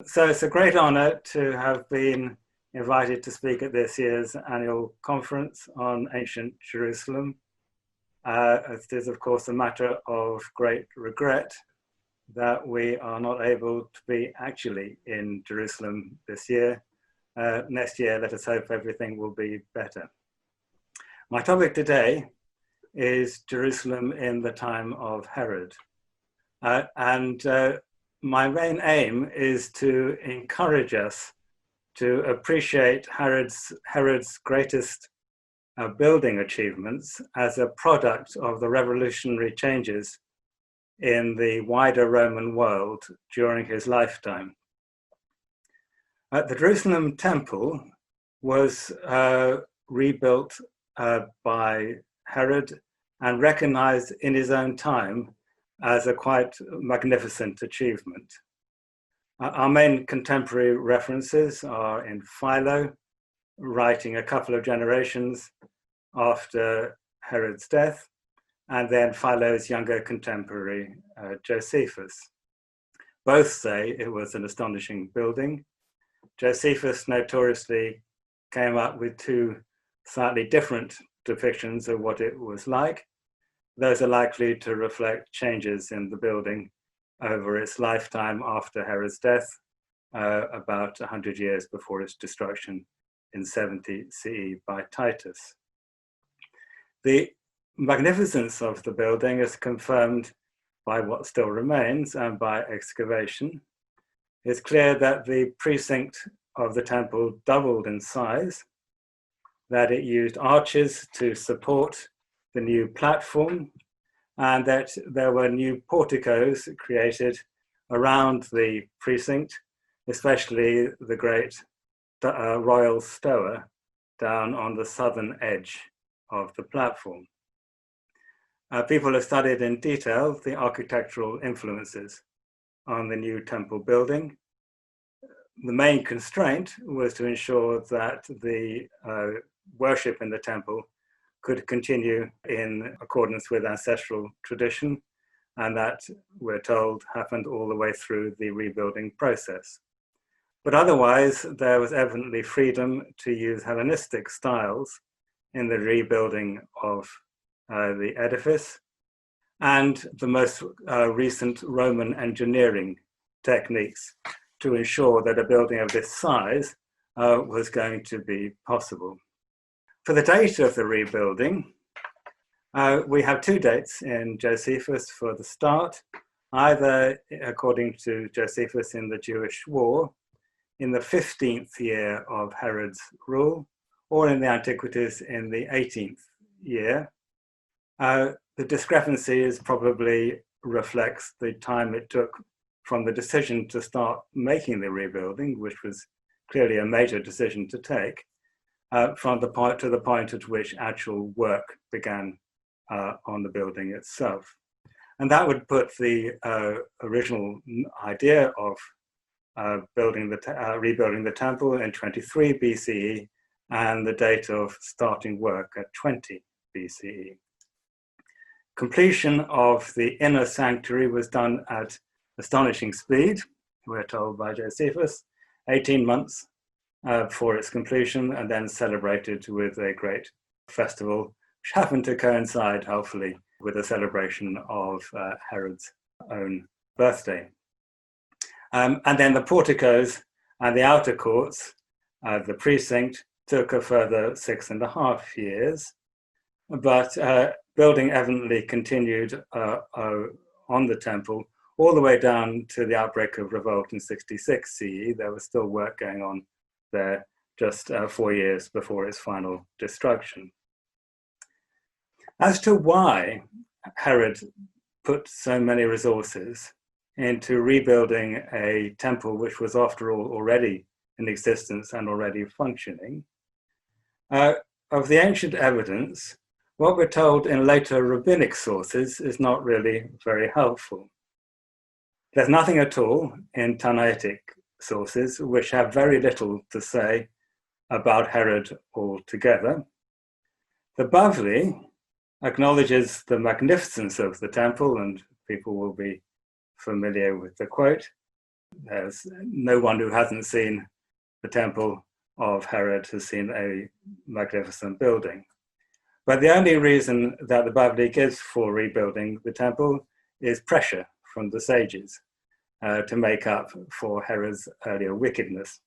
So it's a great honor to have been invited to speak at this year's annual conference on ancient Jerusalem. It is, of course, a matter of great regret that we are not able to be actually in Jerusalem this year. Next year, let us hope everything will be better. My topic today is Jerusalem in the time of Herod. My main aim is to encourage us to appreciate Herod's greatest building achievements as a product of the revolutionary changes in the wider Roman world during his lifetime. The Jerusalem temple was rebuilt by Herod and recognized in his own time as a quite magnificent achievement. Our main contemporary references are in Philo, writing a couple of generations after Herod's death, and then Philo's younger contemporary, Josephus. Both say it was an astonishing building. Josephus notoriously came up with two slightly different depictions of what it was like. Those are likely to reflect changes in the building over its lifetime after Herod's death, about 100 years before its destruction in 70 CE by Titus. The magnificence of the building is confirmed by what still remains and by excavation. It's clear that the precinct of the temple doubled in size, that it used arches to support the new platform, and that there were new porticos created around the precinct, especially the great royal stoa down on the southern edge of the platform. People have studied in detail the architectural influences on the new temple building. The main constraint was to ensure that the worship in the temple could continue in accordance with ancestral tradition, and that, we're told, happened all the way through the rebuilding process. But otherwise, there was evidently freedom to use Hellenistic styles in the rebuilding of the edifice, and the most recent Roman engineering techniques to ensure that a building of this size was going to be possible. For the date of the rebuilding, we have two dates in Josephus for the start, either according to Josephus in the Jewish War, in the 15th year of Herod's rule, or in the Antiquities in the 18th year. The discrepancy probably reflects the time it took from the decision to start making the rebuilding, which was clearly a major decision to take, from the point at which actual work began on the building itself. And that would put the original idea of rebuilding the temple in 23 BCE and the date of starting work at 20 BCE. Completion of the inner sanctuary was done at astonishing speed, we're told by Josephus, 18 months for its completion, and then celebrated with a great festival, which happened to coincide, hopefully, with the celebration of Herod's own birthday. And then the porticos and the outer courts, the precinct, took a further 6.5 years, but building evidently continued on the temple all the way down to the outbreak of revolt in 66 CE. There was still work going on there just 4 years before its final destruction. As to why Herod put so many resources into rebuilding a temple which was, after all, already in existence and already functioning, of the ancient evidence, what we're told in later rabbinic sources is not really very helpful. There's nothing at all in Tannaitic sources which have very little to say about Herod altogether. The Bavli acknowledges the magnificence of the temple, and people will be familiar with the quote, There's no one who hasn't seen the temple of Herod has seen a magnificent building. But the only reason that the Bible gives for rebuilding the temple is pressure from the sages to make up for Herod's earlier wickedness.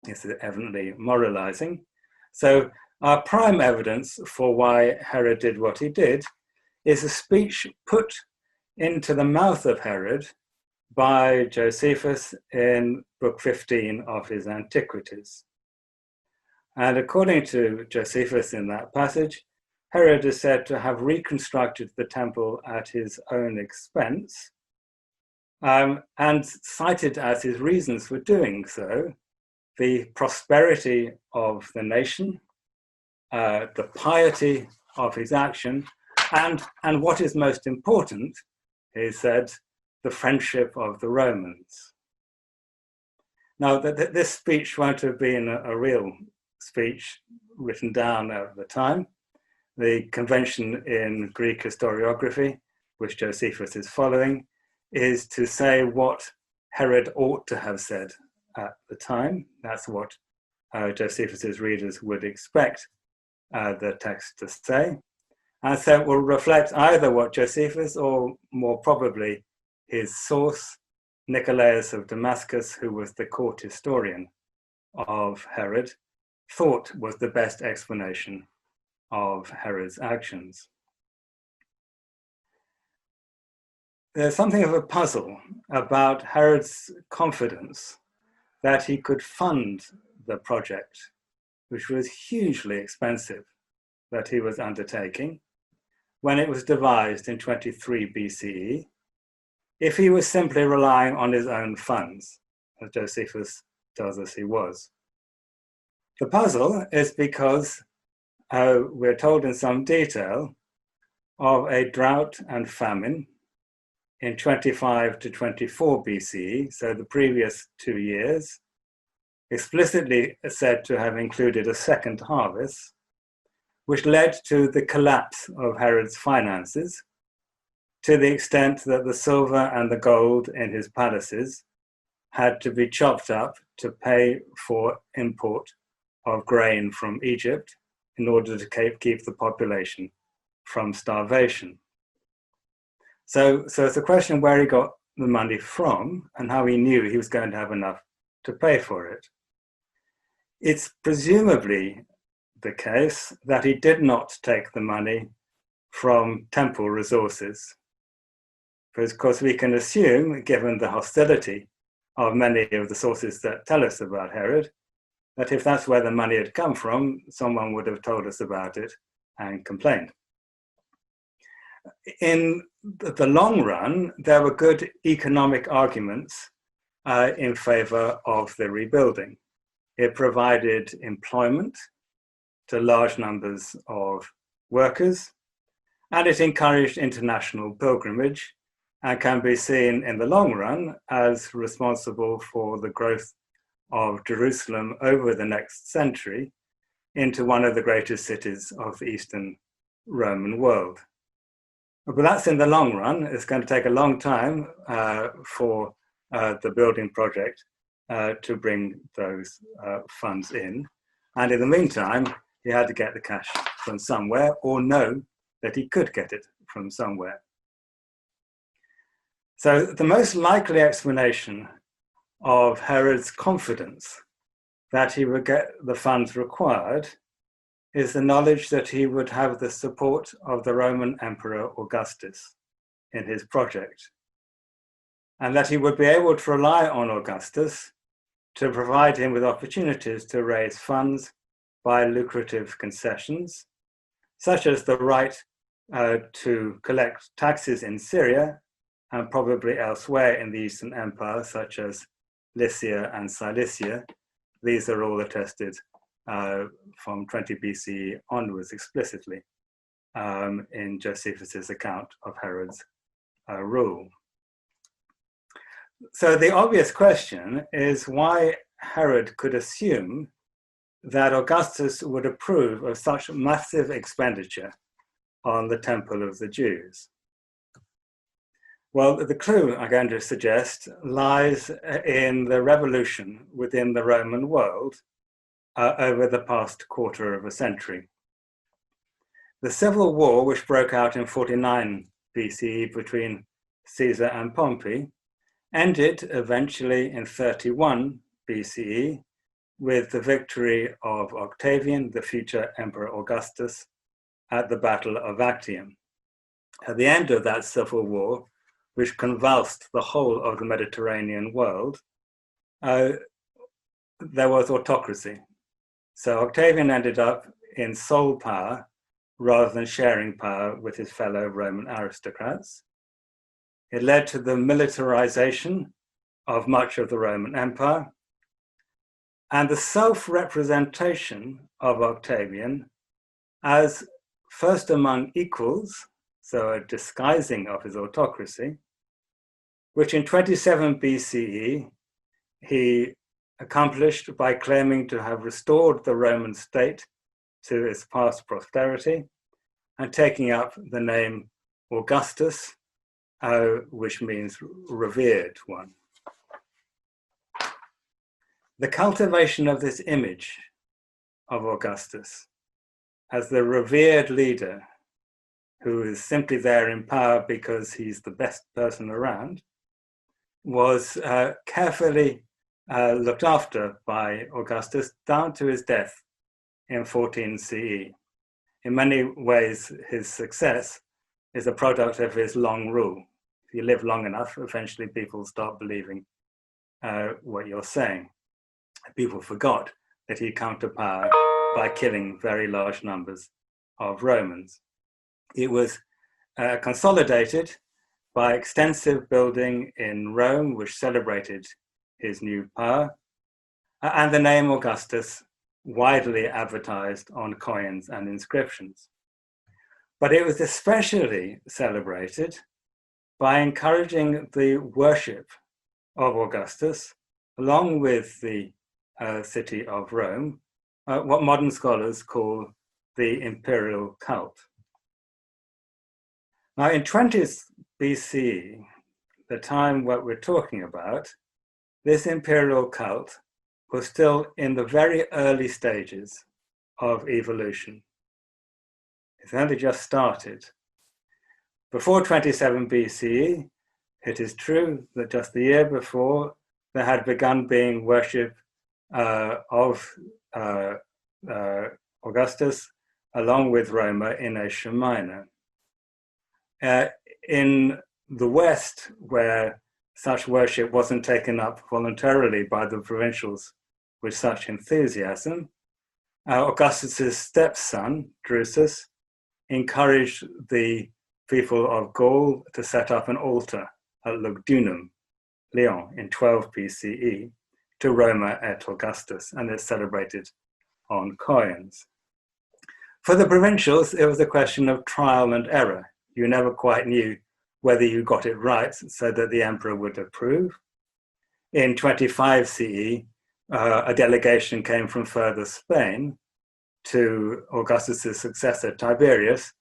It's evidently moralizing. So our prime evidence for why Herod did what he did is a speech put into the mouth of Herod by Josephus in book 15 of his Antiquities. And according to Josephus in that passage, Herod is said to have reconstructed the temple at his own expense, and cited as his reasons for doing so the prosperity of the nation, the piety of his action, and what is most important, he said, the friendship of the Romans. Now, this speech won't have been a real speech written down at the time. The convention in Greek historiography, which Josephus is following, is to say what Herod ought to have said at the time. That's what Josephus's readers would expect the text to say. And so it will reflect either what Josephus, or more probably his source, Nicolaus of Damascus, who was the court historian of Herod, thought was the best explanation of Herod's actions. There's something of a puzzle about Herod's confidence that he could fund the project, which was hugely expensive, that he was undertaking when it was devised in 23 BCE, if he was simply relying on his own funds, as Josephus tells us he was. The puzzle is because we're told in some detail of a drought and famine in 25 to 24 BCE, so the previous 2 years, explicitly said to have included a second harvest, which led to the collapse of Herod's finances, to the extent that the silver and the gold in his palaces had to be chopped up to pay for import of grain from Egypt in order to keep the population from starvation. So it's a question where he got the money from and how he knew he was going to have enough to pay for it. It's presumably the case that he did not take the money from temple resources. Because, of course, we can assume, given the hostility of many of the sources that tell us about Herod, that if that's where the money had come from, someone would have told us about it and complained. In the long run, there were good economic arguments in favor of the rebuilding. It provided employment to large numbers of workers, and it encouraged international pilgrimage and can be seen in the long run as responsible for the growth of Jerusalem over the next century into one of the greatest cities of the Eastern Roman world. But that's in the long run. It's going to take a long time for the building project to bring those funds in. And in the meantime, he had to get the cash from somewhere, or know that he could get it from somewhere. So the most likely explanation of Herod's confidence that he would get the funds required is the knowledge that he would have the support of the Roman Emperor Augustus in his project, and that he would be able to rely on Augustus to provide him with opportunities to raise funds by lucrative concessions, such as the right to collect taxes in Syria and probably elsewhere in the Eastern Empire, such as Lycia and Cilicia. These are all attested from 20 BCE onwards explicitly in Josephus's account of Herod's rule. So the obvious question is why Herod could assume that Augustus would approve of such massive expenditure on the temple of the Jews. Well, the clue I'm going to suggest lies in the revolution within the Roman world over the past quarter of a century. The civil war, which broke out in 49 BCE between Caesar and Pompey, ended eventually in 31 BCE with the victory of Octavian, the future Emperor Augustus, at the Battle of Actium. At the end of that civil war, which convulsed the whole of the Mediterranean world, there was autocracy. So Octavian ended up in sole power rather than sharing power with his fellow Roman aristocrats. It led to the militarization of much of the Roman Empire and the self-representation of Octavian as first among equals, so a disguising of his autocracy, which in 27 BCE he accomplished by claiming to have restored the Roman state to its past prosperity and taking up the name Augustus, which means revered one. The cultivation of this image of Augustus as the revered leader who is simply there in power because he's the best person around was carefully looked after by Augustus down to his death in 14 CE. In many ways, his success is a product of his long rule. If you live long enough, eventually people start believing what you're saying. People forgot that he came to power by killing very large numbers of Romans. It was consolidated by extensive building in Rome, which celebrated his new power, and the name Augustus widely advertised on coins and inscriptions. But it was especially celebrated by encouraging the worship of Augustus, along with the city of Rome, what modern scholars call the Imperial Cult. Now, in 20th BCE, the time what we're talking about, this imperial cult was still in the very early stages of evolution. It's only just started. Before 27 BCE, it is true that just the year before, there had begun being worship of Augustus, along with Roma in Asia Minor. In the West, where such worship wasn't taken up voluntarily by the provincials with such enthusiasm, Augustus's stepson, Drusus, encouraged the people of Gaul to set up an altar at Lugdunum, Lyon, in 12 BCE to Roma et Augustus, and it's celebrated on coins. For the provincials, it was a question of trial and error. You never quite knew whether you got it right so that the emperor would approve. In 25 CE, a delegation came from further Spain to Augustus's successor, Tiberius,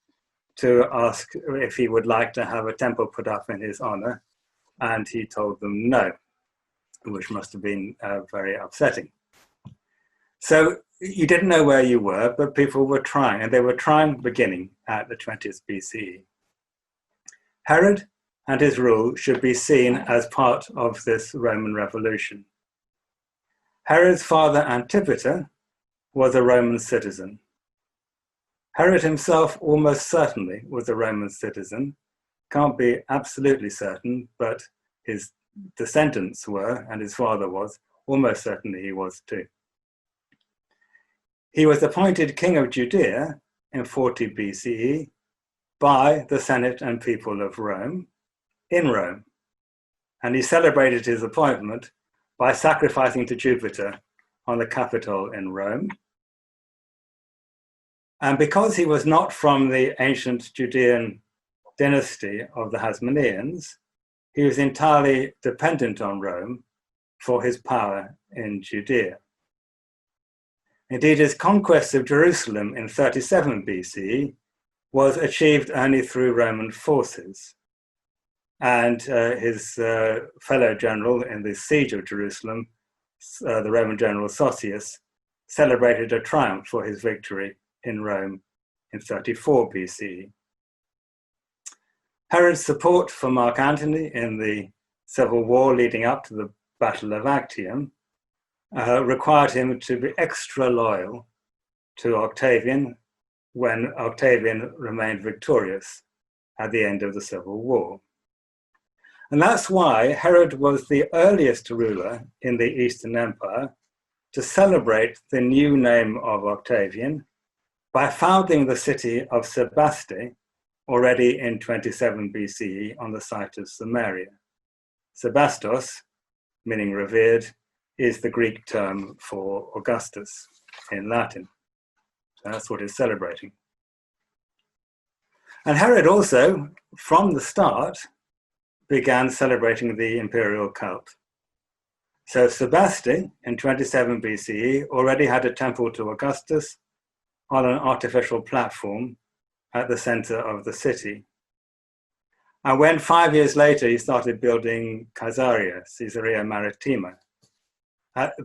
to ask if he would like to have a temple put up in his honor, and he told them no, which must have been very upsetting. So you didn't know where you were, but people were trying, and they were trying beginning at the 20th BCE. Herod and his rule should be seen as part of this Roman revolution. Herod's father, Antipater, was a Roman citizen. Herod himself almost certainly was a Roman citizen. Can't be absolutely certain, but his descendants were, and his father was. Almost certainly he was too. He was appointed king of Judea in 40 BCE by the Senate and people of Rome, in Rome. And he celebrated his appointment by sacrificing to Jupiter on the Capitol in Rome. And because he was not from the ancient Judean dynasty of the Hasmoneans, he was entirely dependent on Rome for his power in Judea. Indeed, his conquest of Jerusalem in 37 BCE was achieved only through Roman forces. and his fellow general in the siege of Jerusalem, the Roman general Sosius, celebrated a triumph for his victory in Rome in 34 BCE. Herod's support for Mark Antony in the civil war leading up to the Battle of Actium required him to be extra loyal to Octavian when Octavian remained victorious at the end of the civil war. And that's why Herod was the earliest ruler in the Eastern Empire to celebrate the new name of Octavian by founding the city of Sebaste already in 27 BCE on the site of Samaria. Sebastos, meaning revered, is the Greek term for Augustus in Latin. So that's what he's celebrating. And Herod also, from the start, began celebrating the Imperial Cult. So Sebaste in 27 BCE already had a temple to Augustus on an artificial platform at the center of the city. And when 5 years later he started building Caesarea Maritima,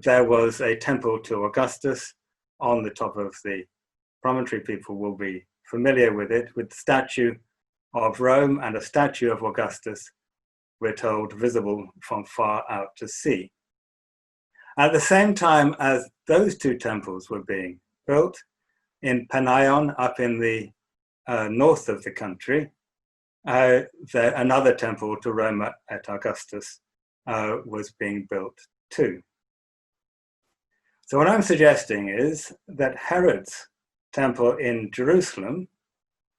there was a temple to Augustus on the top of the promontory. People will be familiar with it, with the statue of Rome and a statue of Augustus, we're told, visible from far out to sea. At the same time as those two temples were being built, in Panion, up in the north of the country, another temple to Rome at Augustus was being built too. So what I'm suggesting is that Herod's temple in Jerusalem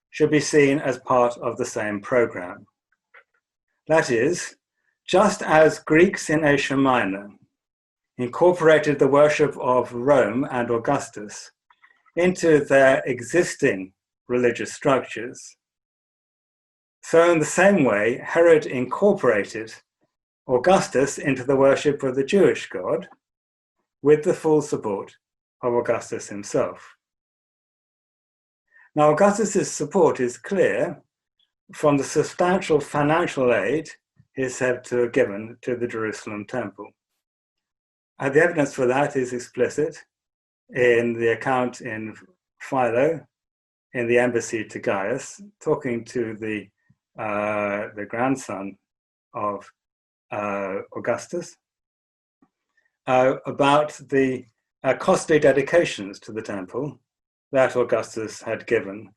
should be seen as part of the same program. That is, just as Greeks in Asia Minor incorporated the worship of Rome and Augustus into their existing religious structures, so in the same way, Herod incorporated Augustus into the worship of the Jewish God with the full support of Augustus himself. Now, Augustus's support is clear from the substantial financial aid he is said to have given to the Jerusalem temple. And the evidence for that is explicit in the account in Philo, in the embassy to Gaius, talking to the grandson of Augustus about the costly dedications to the temple that Augustus had given,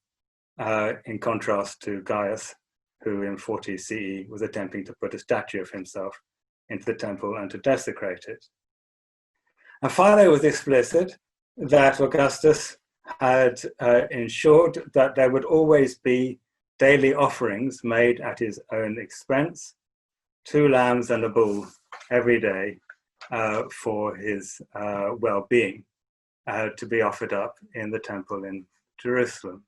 in contrast to Gaius, who in 40 CE was attempting to put a statue of himself into the temple and to desecrate it. And Philo was explicit that Augustus had ensured that there would always be daily offerings made at his own expense, 2 lambs and a bull every day for his well-being, to be offered up in the temple in Jerusalem.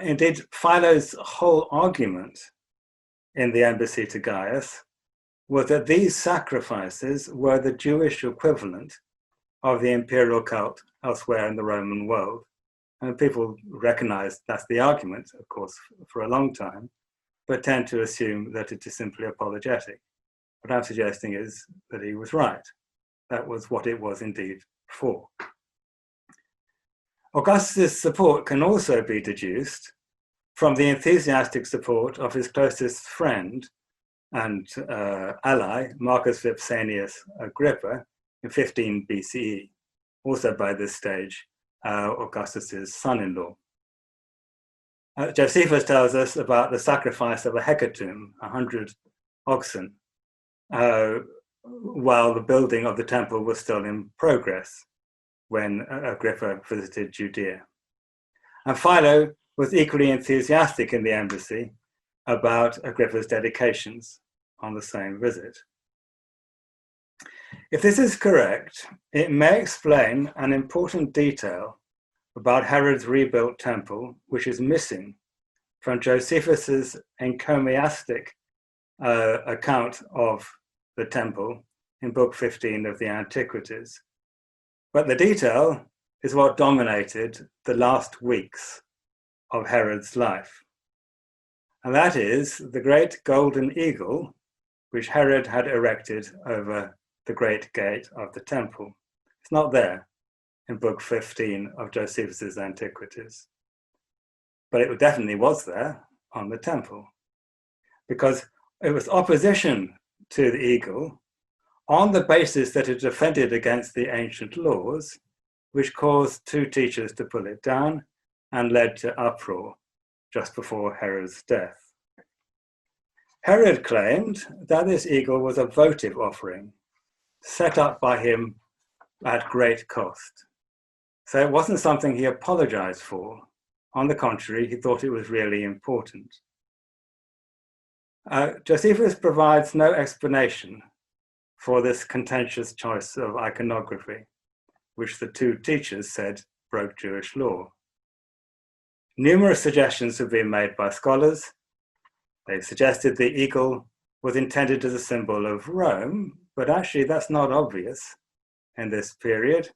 Indeed, Philo's whole argument in the embassy to Gaius was that these sacrifices were the Jewish equivalent of the imperial cult elsewhere in the Roman world. And people recognize that's the argument, of course, for a long time, but tend to assume that it is simply apologetic. What I'm suggesting is that he was right. That was what it was indeed for. Augustus' support can also be deduced from the enthusiastic support of his closest friend and ally, Marcus Vipsanius Agrippa, in 15 BCE, also by this stage, Augustus's son-in-law. Josephus tells us about the sacrifice of a hecatomb, 100 oxen, while the building of the temple was still in progress when Agrippa visited Judea. And Philo was equally enthusiastic in the embassy about Agrippa's dedications on the same visit. If this is correct, it may explain an important detail about Herod's rebuilt temple, which is missing from Josephus's encomiastic account of the temple in Book 15 of the Antiquities. But the detail is what dominated the last weeks of Herod's life. and that is the great golden eagle which Herod had erected over the great gate of the temple. It's not there in book 15 of Josephus's Antiquities, but it definitely was there on the temple, because it was opposition to the eagle on the basis that it defended against the ancient laws, which caused two teachers to pull it down and led to uproar just before Herod's death. Herod claimed that this eagle was a votive offering set up by him at great cost. So it wasn't something he apologized for. On the contrary, he thought it was really important. Josephus provides no explanation for this contentious choice of iconography, which the two teachers said broke Jewish law. Numerous suggestions have been made by scholars. They've suggested the eagle was intended as a symbol of Rome, but actually that's not obvious in this period.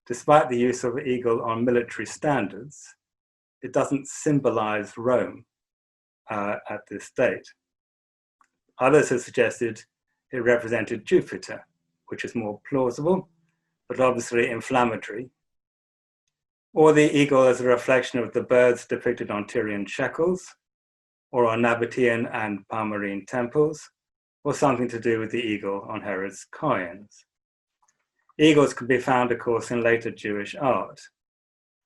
Despite the use of the eagle on military standards, it doesn't symbolize Rome at this date. Others have suggested it represented Jupiter, which is more plausible, but obviously inflammatory. Or the eagle as a reflection of the birds depicted on Tyrian shekels, or on Nabatean and Palmyrene temples, or something to do with the eagle on Herod's coins. Eagles could be found, of course, in later Jewish art,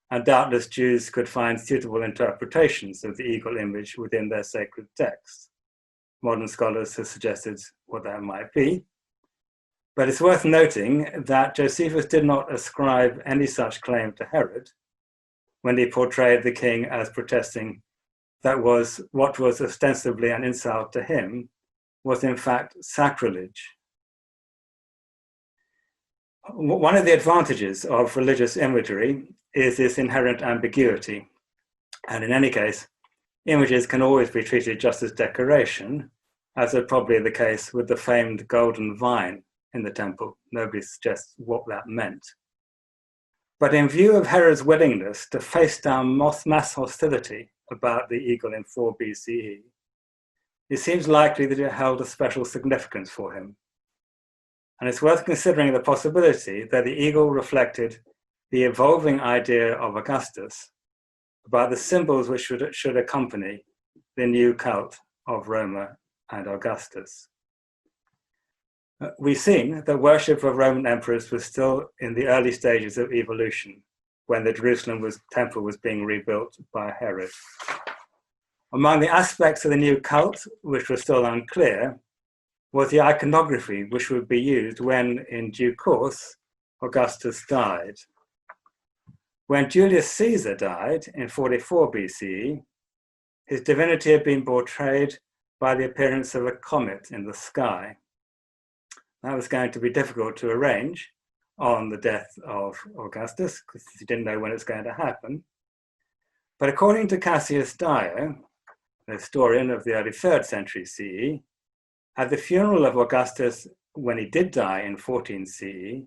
and doubtless Jews could find suitable interpretations of the eagle image within their sacred texts. Modern scholars have suggested what that might be, but it's worth noting that Josephus did not ascribe any such claim to Herod when he portrayed the king as protesting that what was ostensibly an insult to him was in fact sacrilege. One of the advantages of religious imagery is this inherent ambiguity. And in any case, images can always be treated just as decoration, as is probably the case with the famed golden vine in the temple. Nobody suggests what that meant. But in view of Herod's willingness to face down mass hostility about the eagle in 4 BCE, it seems likely that it held a special significance for him. And it's worth considering the possibility that the eagle reflected the evolving idea of Augustus about the symbols which should accompany the new cult of Roma and Augustus. We've seen that worship of Roman emperors was still in the early stages of evolution when the Jerusalem temple was being rebuilt by Herod. Among the aspects of the new cult, which were still unclear, was the iconography which would be used when, in due course, Augustus died. When Julius Caesar died in 44 BCE, his divinity had been portrayed by the appearance of a comet in the sky. That was going to be difficult to arrange on the death of Augustus, because he didn't know when it was going to happen. But according to Cassius Dio, the historian of the early 3rd century CE, at the funeral of Augustus, when he did die in 14 CE,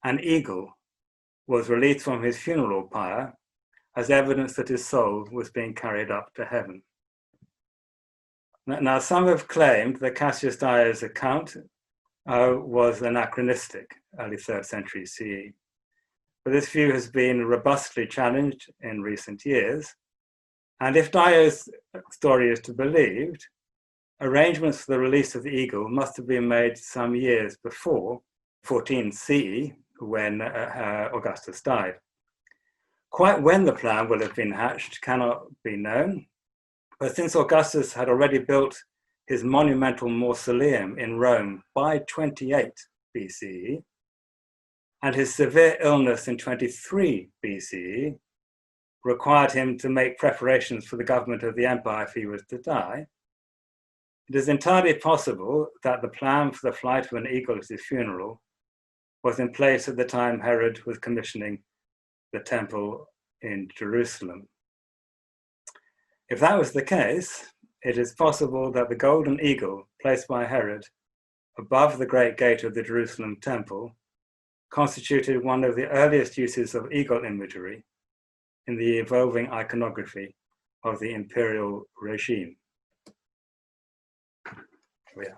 an eagle was released from his funeral pyre as evidence that his soul was being carried up to heaven. Now, some have claimed that Cassius Dio's account was anachronistic, early 3rd century CE. But this view has been robustly challenged in recent years. And if Dio's story is to be believed, arrangements for the release of the eagle must have been made some years before 14 CE, when Augustus died. Quite when the plan will have been hatched cannot be known, but since Augustus had already built his monumental mausoleum in Rome by 28 BCE, and his severe illness in 23 BCE required him to make preparations for the government of the empire if he was to die, it is entirely possible that the plan for the flight of an eagle at his funeral was in place at the time Herod was commissioning the temple in Jerusalem. If that was the case, it is possible that the golden eagle placed by Herod above the great gate of the Jerusalem temple constituted one of the earliest uses of eagle imagery in the evolving iconography of the imperial regime. Yeah.